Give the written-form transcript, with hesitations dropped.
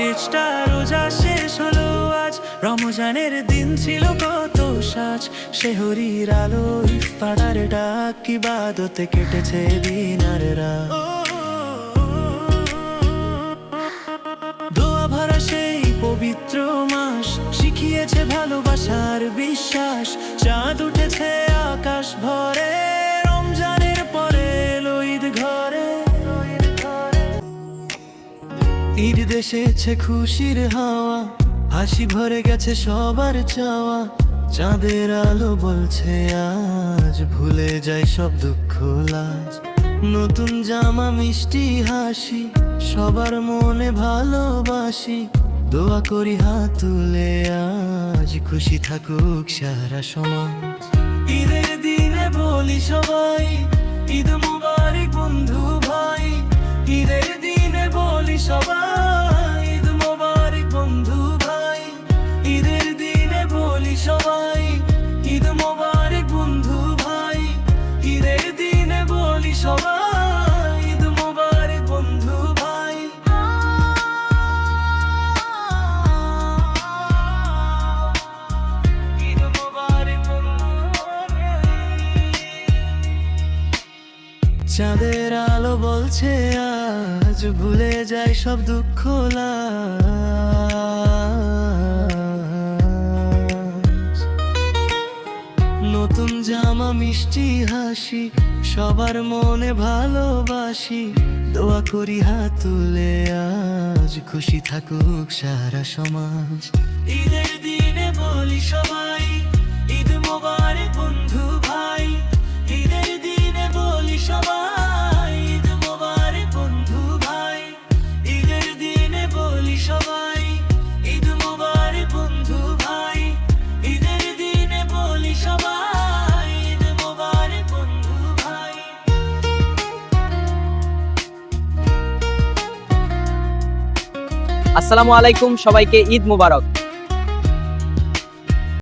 ঈদটা রোজা শেষ হলো আজ, রমজানের দিন ছিল কত সাজ। সেহরির আলো, ইফতারের ডাক, ইবাদতে কেটেছে দিন আর রাত। দোয়া ভরা সেই পবিত্র মাস শিখিয়েছে ভালোবাসার বিশ্বাস। চাঁদ উঠেছে আকাশ ভরে, রমজানের পরে এলো ঈদ ঘরে। ঈদ দেশেছে খুশির হাওয়া, হাসি ভরে গেছে সবার চাওয়া। চাঁদের আলো বলছে আজ ভুলে যাই সব দুঃখ লাজ। নতুন জামা, মিষ্টি হাসি, সবার মনে ভালোবাসি। দোয়া করি হাত তুলে আজ খুশি থাকুক সারা সমাজ। ঈদের দিনে বলি সবাই ঈদ মোবারক বন্ধু ভাই। ঈদের দিনে বলি সবাই ঈদ মোবারক বন্ধু ভাই। ঈদের দিনে বলি সবাই ঈদ মোবারক বন্ধু ভাই। ঈদের দিনে বলি সবাই ঈদ মোবারক বন্ধু ভাই। ঈদ মোবারক বন্ধু ভাই। চাঁদের আলো বলছে আজ ভুলে যাই সব দুঃখ লাজ। নতুন জামা, মিষ্টি হাসি, সবার মনে ভালোবাসি। দোয়া করি হাত তুলে আজ খুশি থাকুক সারা সমাজ। ঈদের দিনে বলি সবাই ঈদ মোবারক বন্ধু ভাই। ঈদের দিনে বলি সবাই ঈদ মোবারক বন্ধু ভাই। ঈদের দিনে বলি সবাই ঈদ মোবারক বন্ধু ভাই। ঈদের দিনে বলি সবাই ঈদ মোবারক বন্ধু ভাই। আসসালামু আলাইকুম, সবাইকে ঈদ মোবারক।